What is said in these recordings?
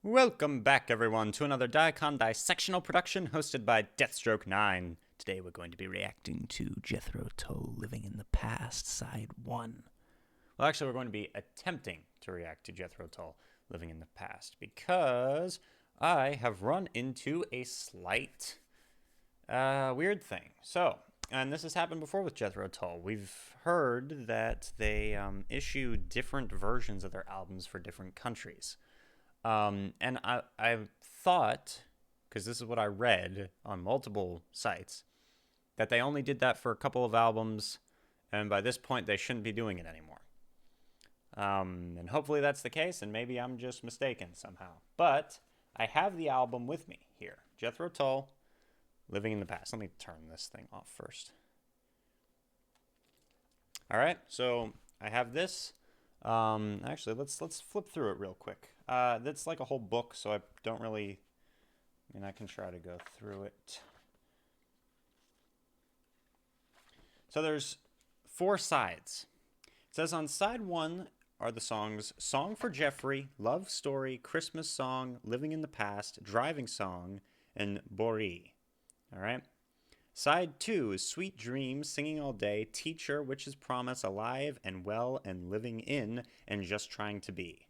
Welcome back, everyone, to another dicondissectional production hosted by Deathstroke9. Today we're going to be reacting to Jethro Tull, Living in the Past, Side 1. Well, actually, we're going to be attempting to react to Jethro Tull, Living in the Past, because I have run into a slight weird thing. And this has happened before with Jethro Tull. We've heard that they issue different versions of their albums for different countries. And I thought, because this is what I read on multiple sites, that they only did that for a couple of albums, and by this point they shouldn't be doing it anymore. And hopefully that's the case, and maybe I'm just mistaken somehow. But I have the album with me here. Jethro Tull, Living in the Past. Let me turn this thing off first. All right, so I have this. Actually, let's flip through it real quick. That's like a whole book, so I don't really, I can try to go through it. So there's 4 sides. It says on side 1 are the songs Song for Jeffrey, Love Story, Christmas Song, Living in the Past, Driving Song, and Bori. All right. Side 2 is Sweet Dreams, Singing All Day, Teacher, Witch's Promise, Alive and Well and Living In, and Just Trying to Be.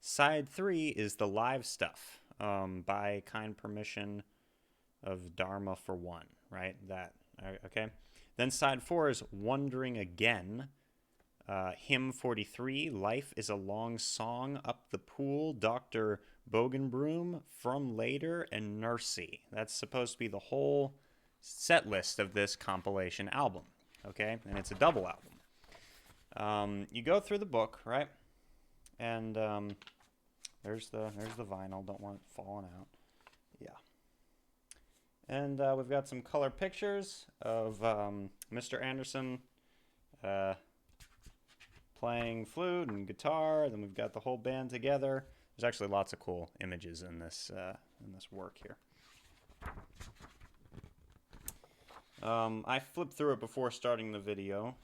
Side 3 is the live stuff, by kind permission of Dharma for One, right? That, okay? Then side 4 is Wondering Again, Hymn 43, Life is a Long Song, Up the Pool, Dr. Bogenbroom, From Later, and Nursey. That's supposed to be the whole set list of this compilation album, okay? And it's a double album. You go through the book, right? And there's the vinyl. Don't want it falling out. Yeah. And we've got some color pictures of Mr. Anderson playing flute and guitar. Then we've got the whole band together. There's actually lots of cool images in this work here. I flipped through it before starting the video,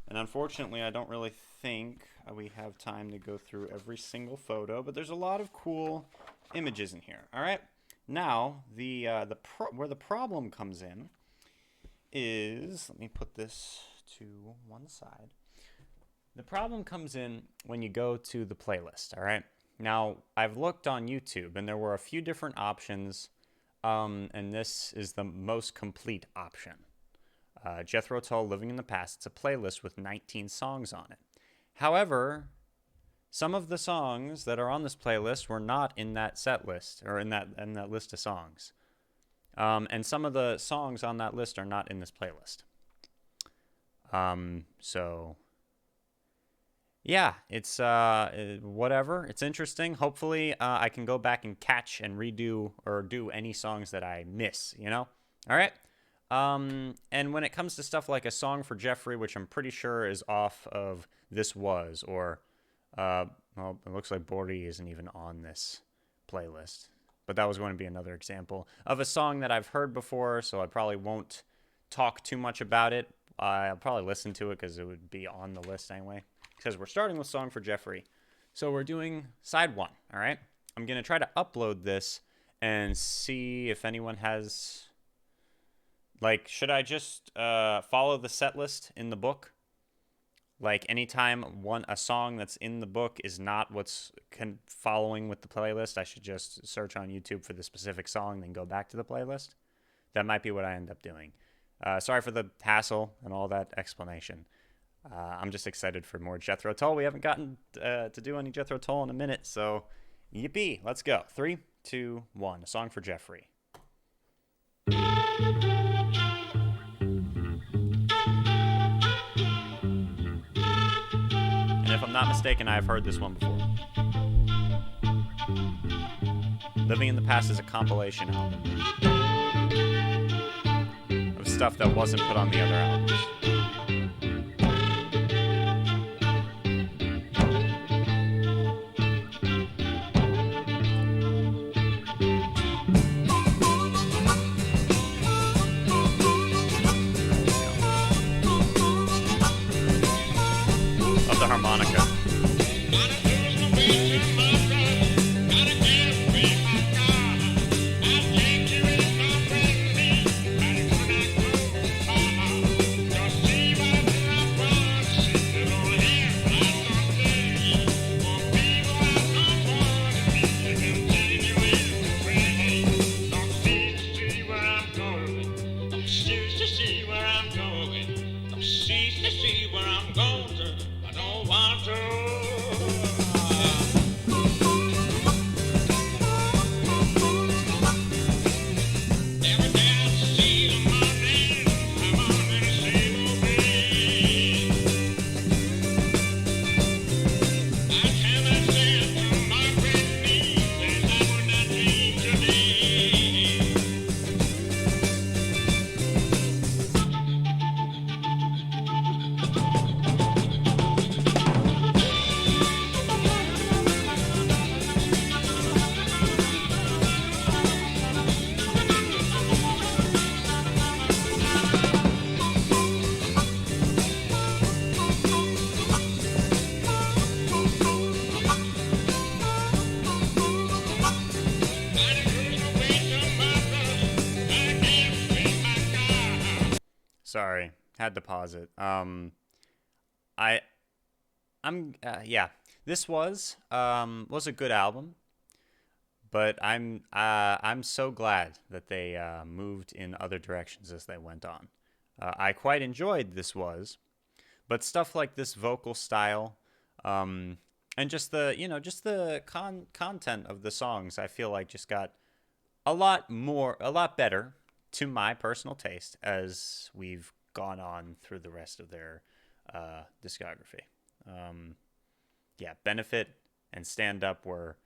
and unfortunately I don't really think we have time to go through every single photo, but there's a lot of cool images in here. All right, now where the problem comes in is, let me put this to one side. The problem comes in when you go to the playlist. All right, now I've looked on YouTube, and there were a few different options. And this is the most complete option. Jethro Tull, Living in the Past. It's a playlist with 19 songs on it. However, some of the songs that are on this playlist were not in that set list, or in that list of songs. And some of the songs on that list are not in this playlist. So yeah, it's whatever. It's interesting. Hopefully, I can go back and catch and redo or do any songs that I miss, you know? All right? And when it comes to stuff like a Song for Jeffrey, which I'm pretty sure is off of This Was, or, well, it looks like Bori isn't even on this playlist. But that was going to be another example of a song that I've heard before, so I probably won't talk too much about it. I'll probably listen to it because it would be on the list anyway. Because we're starting with Song for Jeffrey. So we're doing side 1, all right? I'm going to try to upload this and see if anyone has, like, should I just follow the set list in the book? Like, anytime a song that's in the book is not what's following with the playlist, I should just search on YouTube for the specific song, then go back to the playlist? That might be what I end up doing. Sorry for the hassle and all that explanation. I'm just excited for more Jethro Tull. We haven't gotten to do any Jethro Tull in a minute, so yippee, let's go. 3, 2, 1, a Song for Jeffrey. And if I'm not mistaken, I've heard this one before. Living in the Past is a compilation album of stuff that wasn't put on the other albums. Harmonica. Sorry, had to pause it. I yeah. This was a good album, but I'm so glad that they moved in other directions as they went on. I quite enjoyed This Was, but stuff like this vocal style, and just the just the content of the songs, I feel like just got a lot better to my personal taste as we've gone on through the rest of their discography. Yeah, Benefit and Stand Up were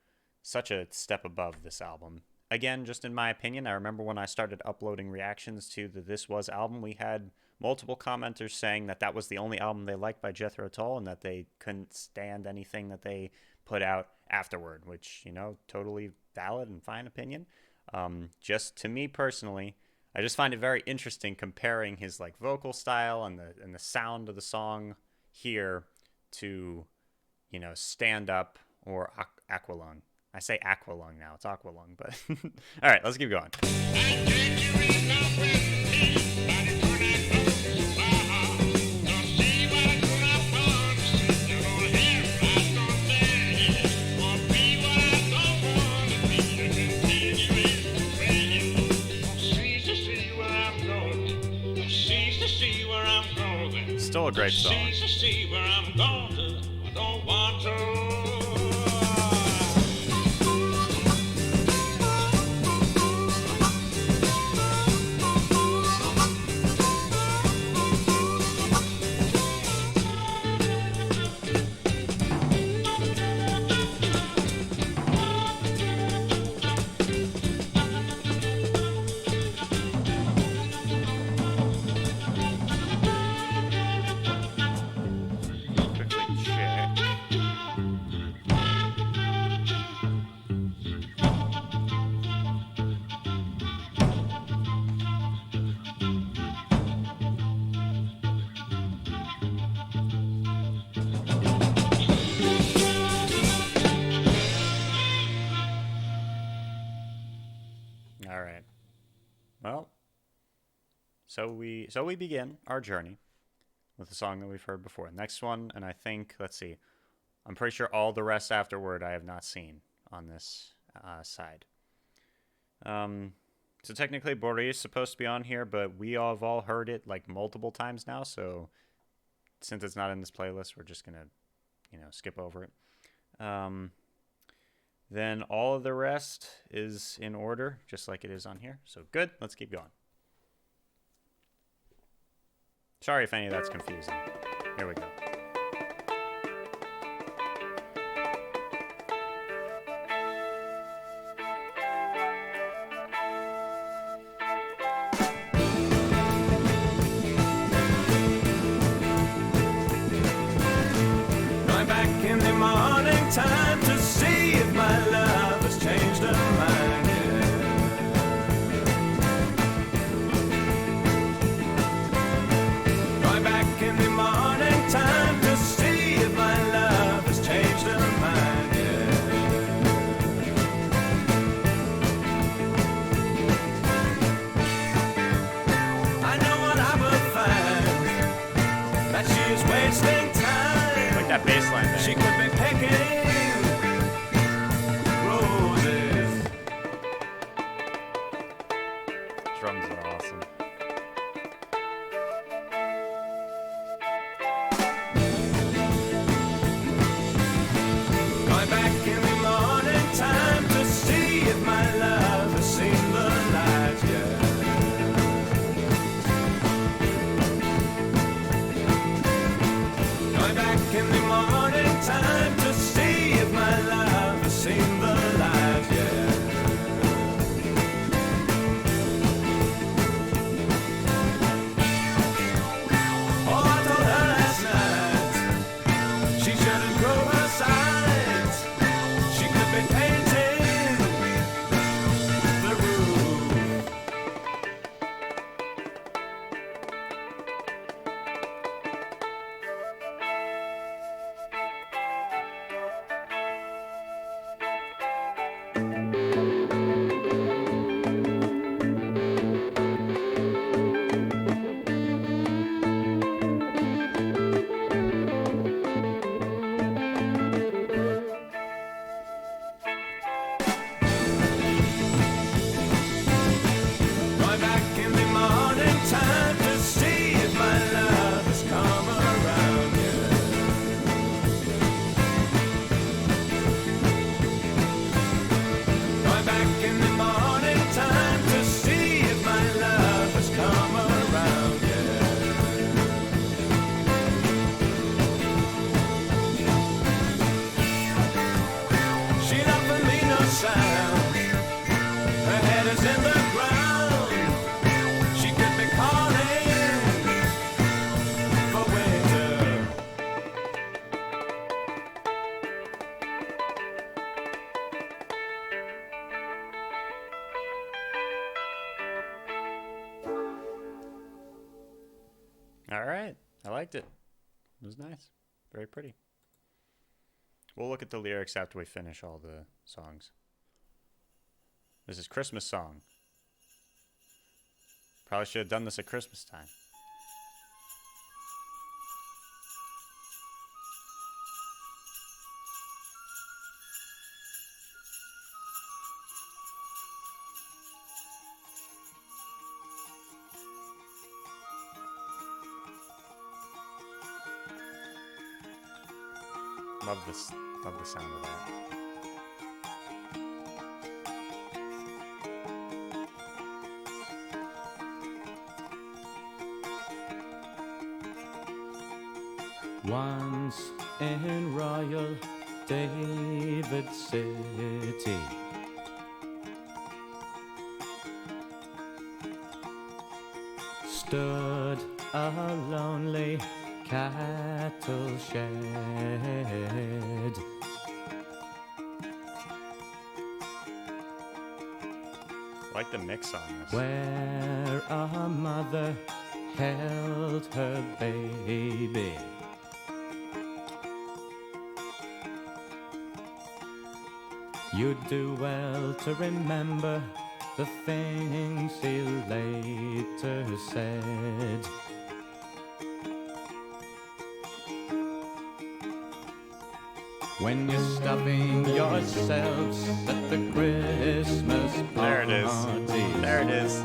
such a step above this album. Again, just in my opinion, I remember when I started uploading reactions to the This Was album, we had multiple commenters saying that that was the only album they liked by Jethro Tull and that they couldn't stand anything that they put out afterward, which, totally valid and fine opinion. Just to me personally, I just find it very interesting comparing his like vocal style and the sound of the song here to, Stand Up or Aqualung. I say Aqualung now. It's Aqualung, but all right, let's keep going. Still a great song. All right. Well, so we begin our journey with a song that we've heard before. Next one, and I think, let's see, I'm pretty sure all the rest afterward I have not seen on this side. So technically Boris is supposed to be on here, but we have all heard it like multiple times now, so since it's not in this playlist, we're just going to, skip over it. Then all of the rest is in order, just like it is on here. So good, let's keep going. Sorry if any of that's confusing. Here we go. Going back in the morning time to see if my love has changed her mind yet. Going back in the morning time to see if my love has changed her mind yet. I know what I will find, that she is wasting time. Like that bass line there. She could be picking roses. Drums are awesome. Going back in the morning time to see if my love has seen the light yet. Going back in the morning time to see All right. I liked it. It was nice. Very pretty. We'll look at the lyrics after we finish all the songs. This is Christmas song. Probably should have done this at Christmas time. Love the sound of that. Once in Royal David City, stood a lonely cattle shed. I like the mix on this. Where a mother held her baby. You'd do well to remember the things he later said. When you're stuffing yourselves at the Christmas party. There it is. There it is.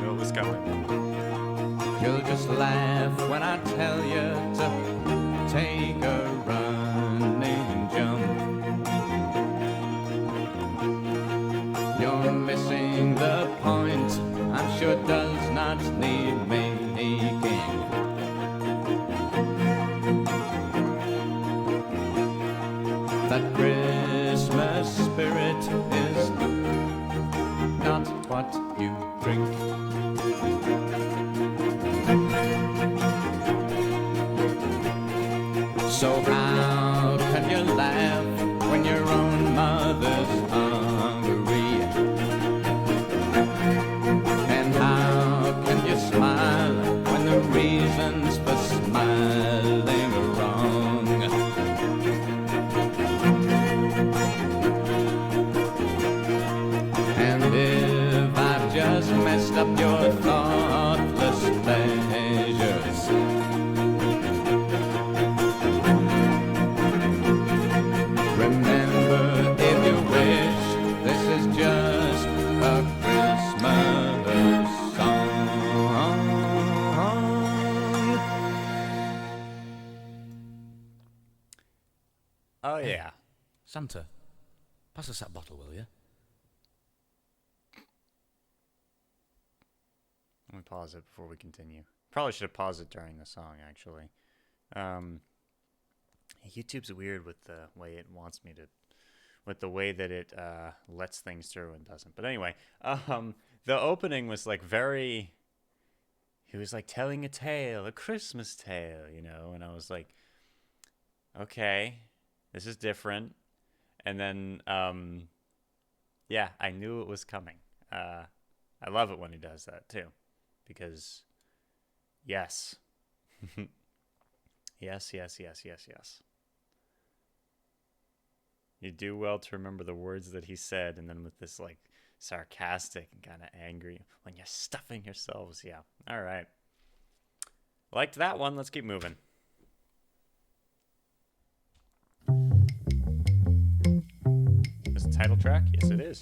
Knew it was coming. You'll just laugh when I tell you to take a running jump. You're missing the point, I'm sure does not need making. That Christmas spirit is not what you drink. So how can you laugh when your own mother's hungry? And how can you smile when the reasons for smiling are wrong? And if I've just messed up your thoughtless pleasures, remember if you wish, this is just a Christmas song. Oh, yeah. Santa, pass us that bottle, will you? Let me pause it before we continue. Probably should have paused it during the song, actually. YouTube's weird with the way it wants me to, with the way that it lets things through and doesn't. But anyway, the opening was like very, he was like telling a tale, a Christmas tale, you know, and I was like, okay, this is different. And then, yeah, I knew it was coming. I love it when he does that too, because yes. Yes. You do well to remember the words that he said, and then with this like sarcastic and kind of angry, when you're stuffing yourselves. Yeah. All right. Liked that one. Let's keep moving. Is the title track? Yes, it is.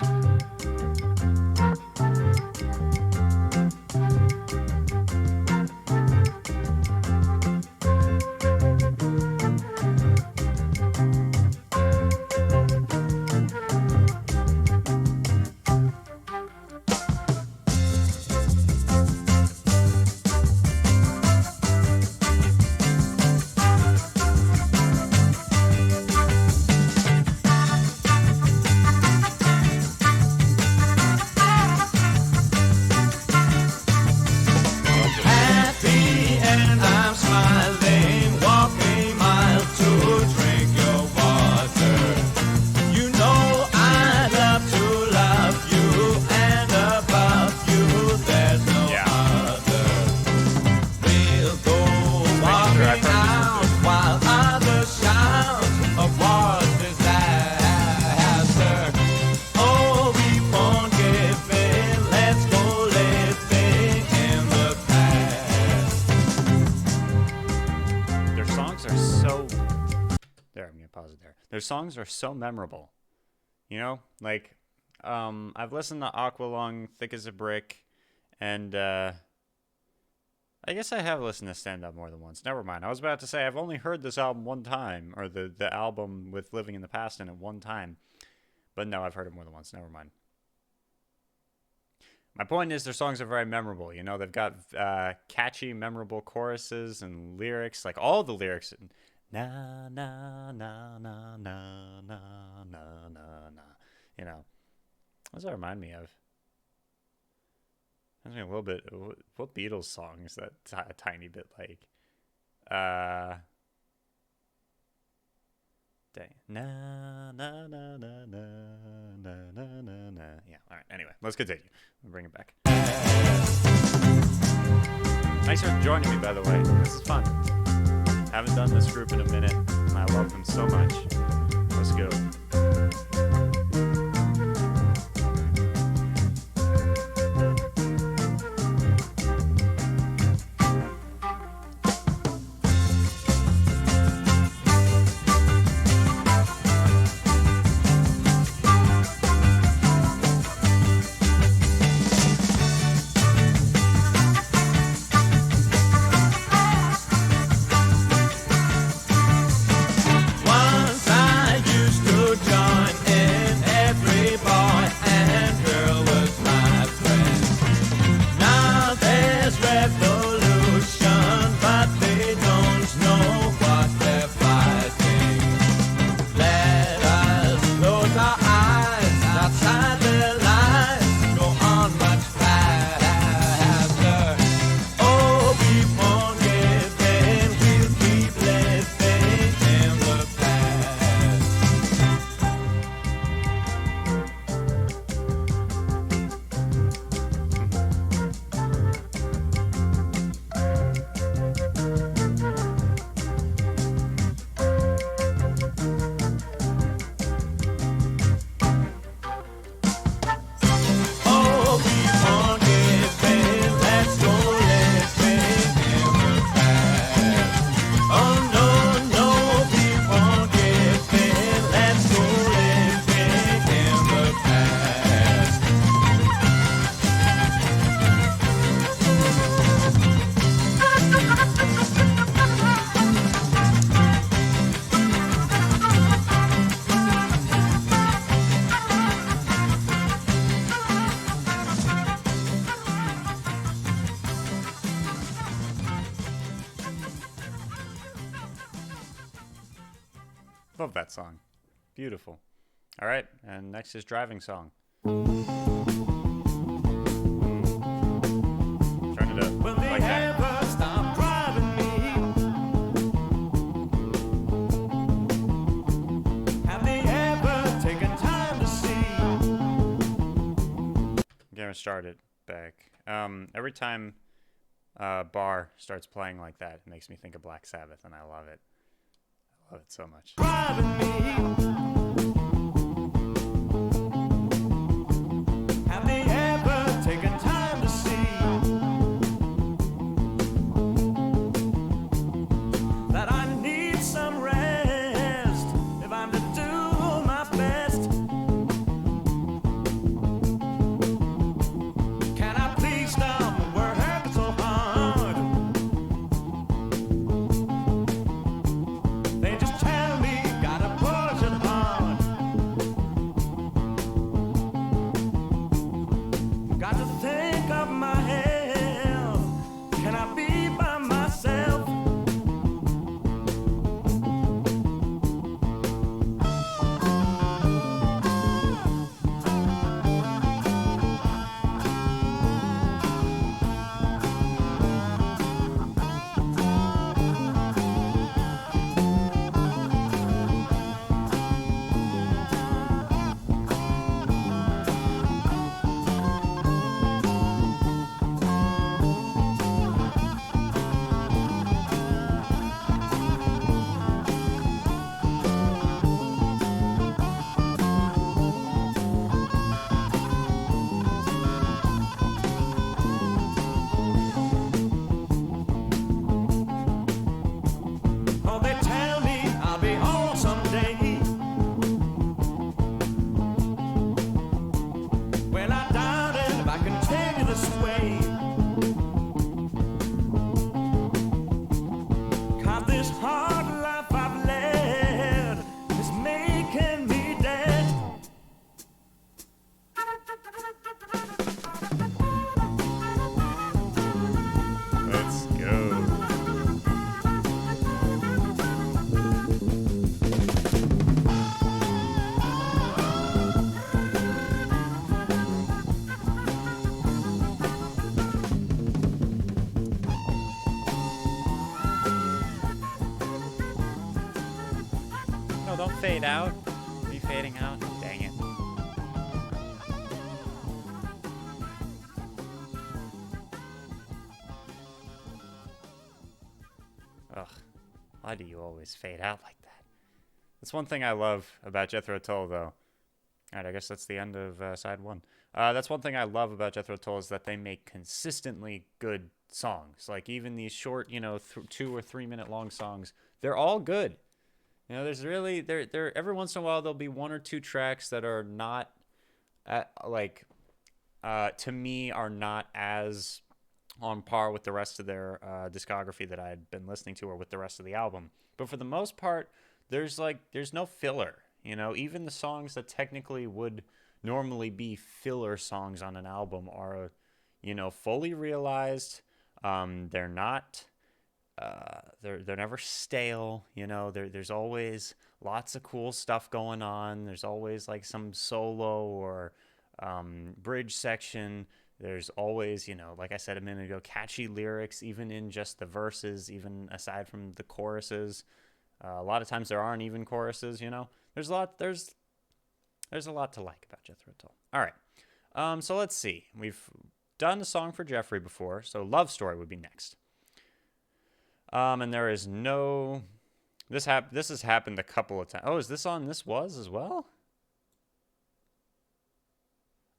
songs are so memorable. You know, like I've listened to Aqualung, Thick as a Brick, and I guess I have listened to Stand Up more than once. Never mind. I was about to say I've only heard this album one time, or the album with Living in the Past in it one time. But no, I've heard it more than once. Never mind. My point is their songs are very memorable. You know, they've got catchy, memorable choruses and lyrics. Like all the lyrics. Na, na, na, na, na, na, na, na, na. You know. What does that remind me of? Reminds me a little bit. What Beatles song is that a tiny bit like? Dang. Na na na na na na na na na. Yeah. All right. Anyway, let's continue. We'll bring it back. Thanks for joining me, by the way. This is fun. Haven't done this group in a minute, and I love them so much. Let's go. Love that song. Beautiful. All right, and next is Driving Song. Turn it up. Will they Like that. ever stop driving me? Have they ever taken time to see? I'm gonna start it back. Every time Bar starts playing like that, it makes me think of Black Sabbath, and I love it. I love it so much. Driving me. Have they ever taken time to see that I need some rest if I'm to do my best? Can I please stop working so hard? They just tell me gotta push it fade out? Are we fading out? Dang it. Ugh. Why do you always fade out like that? That's one thing I love about Jethro Tull, though. Alright, I guess that's the end of side one. That's one thing I love about Jethro Tull is that they make consistently good songs. Like, even these short, 2 or 3 minute long songs, they're all good. There's really, there every once in a while, there'll be 1 or 2 tracks that are not, to me, are not as on par with the rest of their discography that I'd been listening to or with the rest of the album. But for the most part, there's no filler. Even the songs that technically would normally be filler songs on an album are, fully realized. They're not, they're never stale. There's always lots of cool stuff going on. There's always like some solo or bridge section. There's always, like I said a minute ago, catchy lyrics, even in just the verses, even aside from the choruses. A lot of times there aren't even choruses. There's a lot. There's a lot to like about Jethro Tull. All right. So let's see. We've done a song for Jeffrey before, so Love Story would be next. And there is no. This has happened a couple of times. Oh, is this on This Was as well?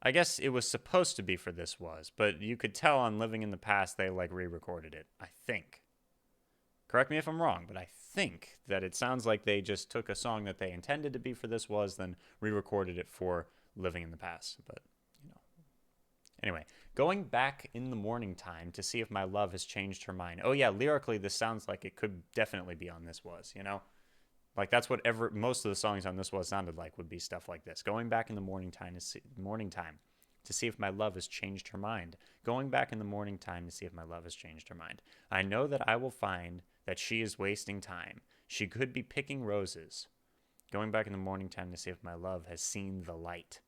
I guess it was supposed to be for This Was, but you could tell on Living in the Past they re-recorded it, I think. Correct me if I'm wrong, but I think that it sounds like they just took a song that they intended to be for This Was, then re-recorded it for Living in the Past. But, Anyway, going back in the morning time to see if my love has changed her mind. Oh yeah, lyrically this sounds like it could definitely be on This Was, Like that's what most of the songs on This Was sounded like, would be stuff like this. Going back in the morning time to see if my love has changed her mind. Going back in the morning time to see if my love has changed her mind. I know that I will find that she is wasting time. She could be picking roses. Going back in the morning time to see if my love has seen the light.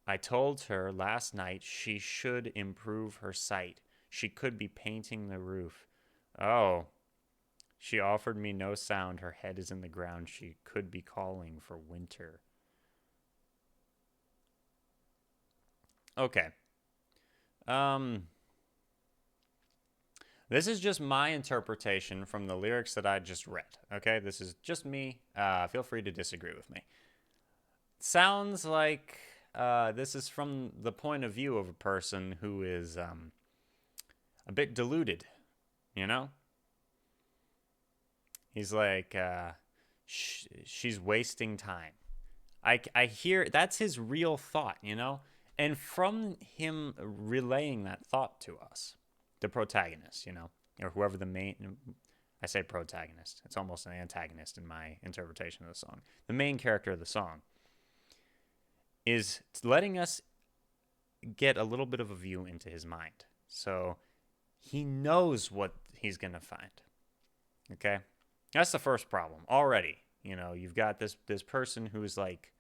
I told her last night she should improve her sight. She could be painting the roof. Oh. She offered me no sound. Her head is in the ground. She could be calling for winter. Okay. This is just my interpretation from the lyrics that I just read. Okay, this is just me. Feel free to disagree with me. Sounds like this is from the point of view of a person who is a bit deluded, He's like, she's wasting time. I hear that's his real thought, And from him relaying that thought to us, the protagonist, or whoever the main, I say protagonist, it's almost an antagonist in my interpretation of the song. The main character of the song is letting us get a little bit of a view into his mind. So he knows what he's going to find. Okay? That's the first problem already. You've got this person who's like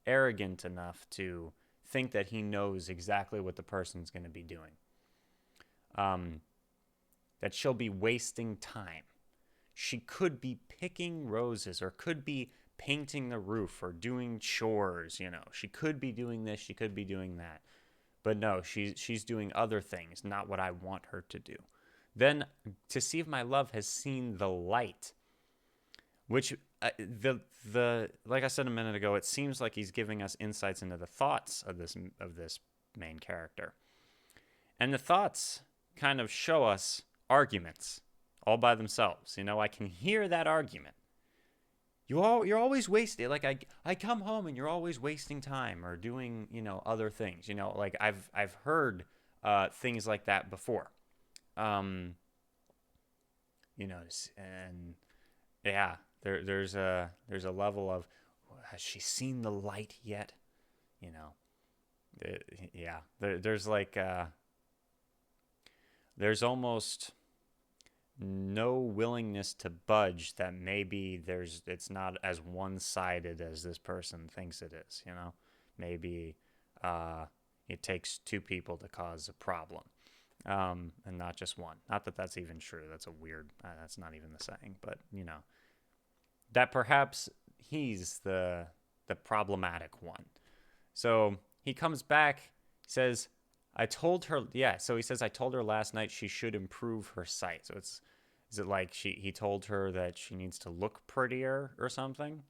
arrogant enough to think that he knows exactly what the person's going to be doing. That she'll be wasting time. She could be picking roses or could be painting the roof or doing chores, She could be doing this, she could be doing that. But no, she's doing other things, not what I want her to do. Then to see if my love has seen the light, which like I said a minute ago, it seems like he's giving us insights into the thoughts of this main character. And the thoughts kind of show us arguments all by themselves. I can hear that argument. You're always wasting. Like I come home and you're always wasting time or doing other things. Like I've heard things like that before. And yeah, there's a level of, has she seen the light yet? There's almost no willingness to budge, that maybe it's not as one-sided as this person thinks it is. Maybe it takes 2 people to cause a problem, and not just one. Not that that's even true. That's a weird, that's not even the saying, but that perhaps he's the problematic one. So he comes back, says, I told her, yeah, so he says, I told her last night she should improve her sight. So is it like he told her that she needs to look prettier or something?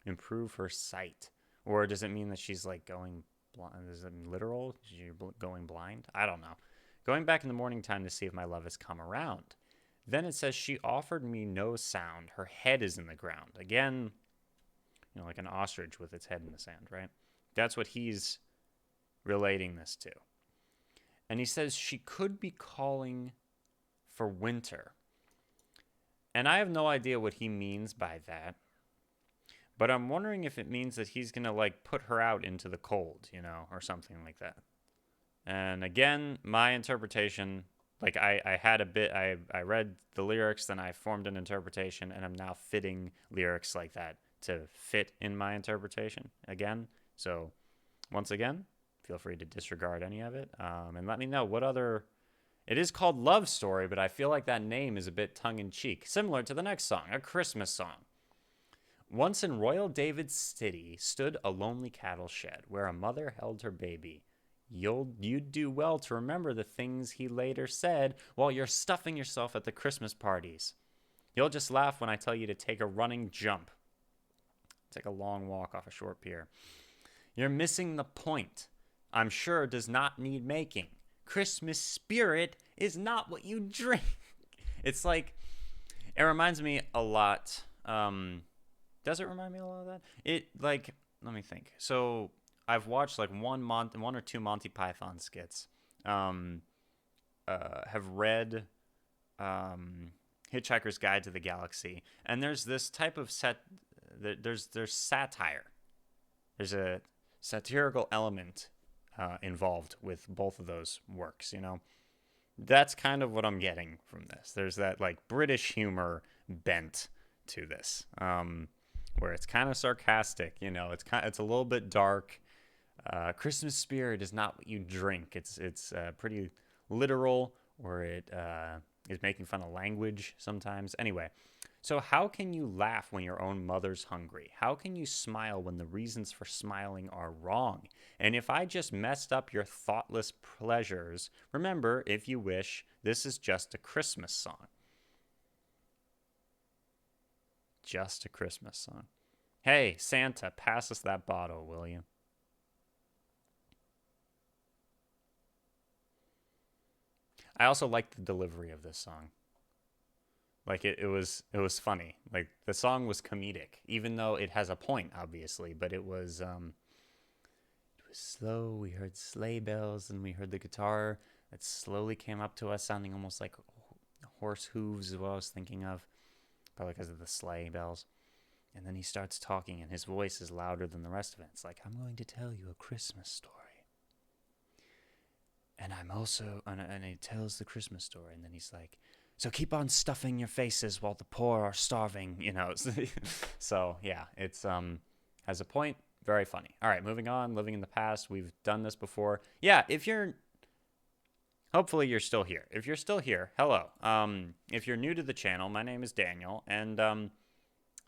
Improve her sight. Or does it mean that she's like going blind? Is it literal? You're going blind? I don't know. Going back in the morning time to see if my love has come around. Then it says she offered me no sound. Her head is in the ground. Again, like an ostrich with its head in the sand, right? That's what he's relating this to. And he says she could be calling for winter. And I have no idea what he means by that. But I'm wondering if it means that he's going to like put her out into the cold, or something like that. And again, my interpretation, like I had a bit, I read the lyrics, then I formed an interpretation, and I'm now fitting lyrics like that to fit in my interpretation again. So once again, feel free to disregard any of it, and let me know what other. It is called Love Story, but I feel like that name is a bit tongue-in-cheek, similar to the next song, a Christmas song. Once in Royal David's city stood a lonely cattle shed where a mother held her baby. You'd do well to remember the things he later said while you're stuffing yourself at the Christmas parties. You'll just laugh when I tell you to take a running jump. Take a long walk off a short pier. You're missing the point. I'm sure does not need making. Christmas spirit is not what you drink. It's like, it reminds me a lot. Does it remind me a lot of that? Let me think. So I've watched like one or two Monty Python skits. Have read Hitchhiker's Guide to the Galaxy, and there's this type of there's satire. There's a satirical element involved with both of those works. That's kind of what I'm getting from this. There's that like British humor bent to this, where it's kind of sarcastic. It's a little bit dark. Christmas spirit is not what you drink. It's pretty literal, or it is making fun of language sometimes. Anyway, so how can you laugh when your own mother's hungry? How can you smile when the reasons for smiling are wrong? And if I just messed up your thoughtless pleasures, remember, if you wish, this is just a Christmas song. Just a Christmas song. Hey, Santa, pass us that bottle, will you? I also like the delivery of this song. Like it was funny. Like the song was comedic, even though it has a point, obviously. But it was slow. We heard sleigh bells, and we heard the guitar that slowly came up to us, sounding almost like horse hooves, is what I was thinking of, probably because of the sleigh bells. And then he starts talking, and his voice is louder than the rest of it. It's like, I'm going to tell you a Christmas story. And I'm also, and he tells the Christmas story, and then he's like, so keep on stuffing your faces while the poor are starving, So, yeah, it's, has a point, very funny. All right, moving on, living in the past, we've done this before. Yeah, hopefully you're still here. If you're still here, hello. If you're new to the channel, my name is Daniel, and,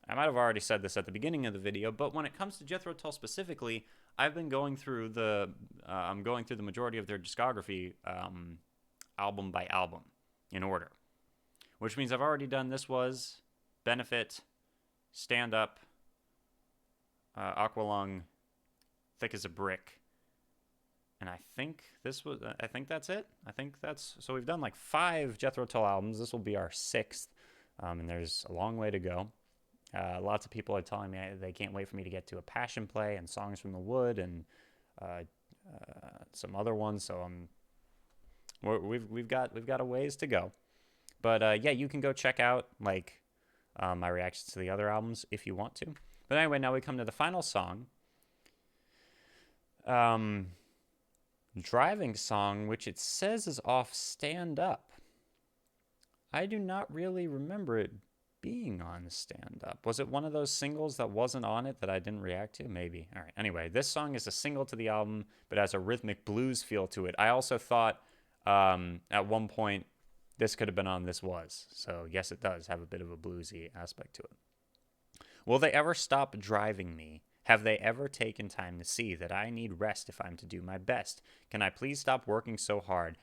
I might have already said this at the beginning of the video, but when it comes to Jethro Tull specifically, I've been going through I'm going through the majority of their discography, album by album, in order. Which means I've already done This Was, Benefit, Stand Up, Aqualung, Thick as a Brick, and I think that's it. So we've done like 5 Jethro Tull albums. This will be our 6th, and there's a long way to go. Lots of people are telling me they can't wait for me to get to a Passion Play and Songs from the Wood and some other ones. So we've got a ways to go. But yeah, you can go check out like my reactions to the other albums if you want to. But anyway, now we come to the final song. Driving song, which it says is off Stand Up. I do not really remember it being on Stand Up. Was it one of those singles that wasn't on it that I didn't react to? Maybe. All right. Anyway, this song is a single to the album, but has a rhythmic blues feel to it. I also thought at one point this could have been on This Was. So yes, it does have a bit of a bluesy aspect to it. Will they ever stop driving me? Have they ever taken time to see that I need rest if I'm to do my best? Can I please stop working so hard?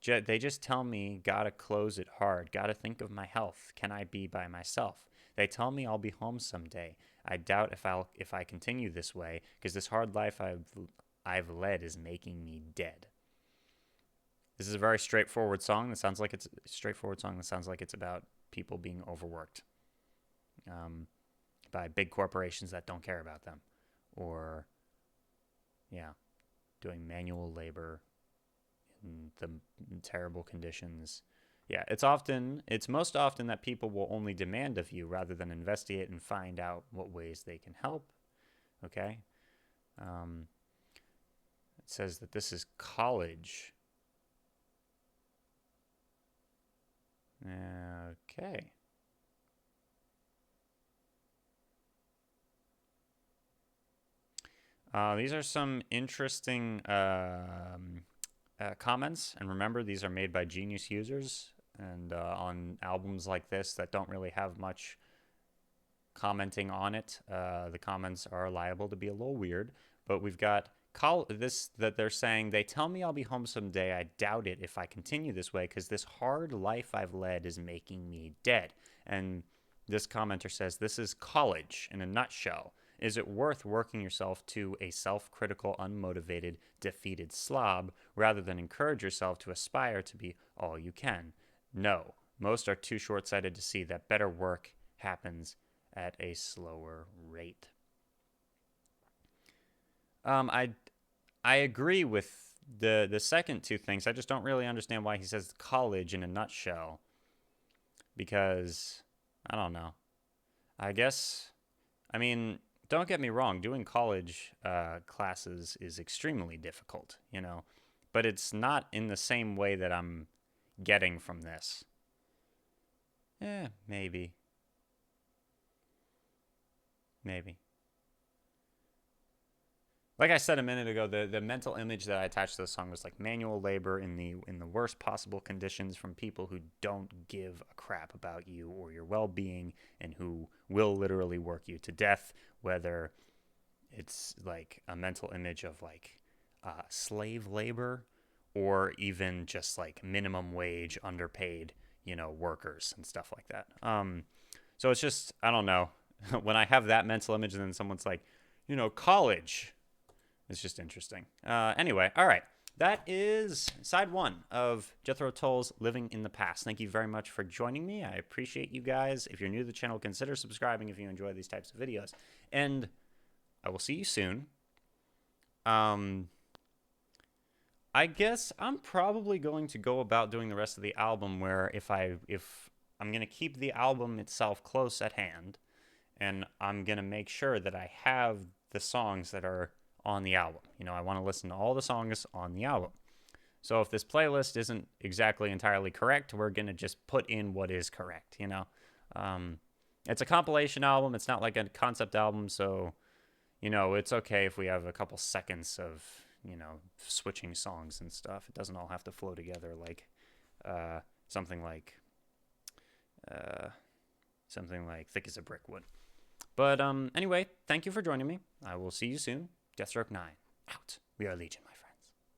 They just tell me gotta close it hard, gotta think of my health. Can I be by myself? They tell me I'll be home someday. I doubt if I continue this way, because this hard life I've led is making me dead. This is a very straightforward song. That sounds like it's a straightforward song. That sounds like it's about people being overworked by big corporations that don't care about them, or yeah, doing manual labor in the terrible conditions. Yeah, it's most often that people will only demand of you rather than investigate and find out what ways they can help. Okay. It says that this is college. Okay. These are some interesting comments, and remember, these are made by genius users, and on albums like this that don't really have much commenting on it, the comments are liable to be a little weird. But we've got this that they're saying, they tell me I'll be home someday. I doubt it if I continue this way, because this hard life I've led is making me dead. And this commenter says, this is college in a nutshell. Is it worth working yourself to a self-critical, unmotivated, defeated slob rather than encourage yourself to aspire to be all you can? No. Most are too short-sighted to see that better work happens at a slower rate. I agree with the second two things. I just don't really understand why he says college in a nutshell. Because, I don't know. I mean, don't get me wrong, doing college classes is extremely difficult, you know. But it's not in the same way that I'm getting from this. Maybe. Like I said a minute ago, the mental image that I attached to the song was like manual labor in the worst possible conditions from people who don't give a crap about you or your well-being, and who will literally work you to death, whether it's like a mental image of like slave labor, or even just like minimum wage, underpaid, workers and stuff like that. So it's just, I don't know. When I have that mental image and then someone's like, college, it's just interesting. Anyway, all right. That is side one of Jethro Tull's Living in the Past. Thank you very much for joining me. I appreciate you guys. If you're new to the channel, consider subscribing if you enjoy these types of videos. And I will see you soon. I guess I'm probably going to go about doing the rest of the album where if I'm going to keep the album itself close at hand, and I'm going to make sure that I have the songs that are on the album. I want to listen to all the songs on the album. So if this playlist isn't exactly entirely correct, we're going to just put in what is correct, It's a compilation album. It's not like a concept album, so, it's okay if we have a couple seconds of, switching songs and stuff. It doesn't all have to flow together like something like Thick as a Brick would. But anyway, thank you for joining me. I will see you soon. Deathstroke 9, out. We are Legion, my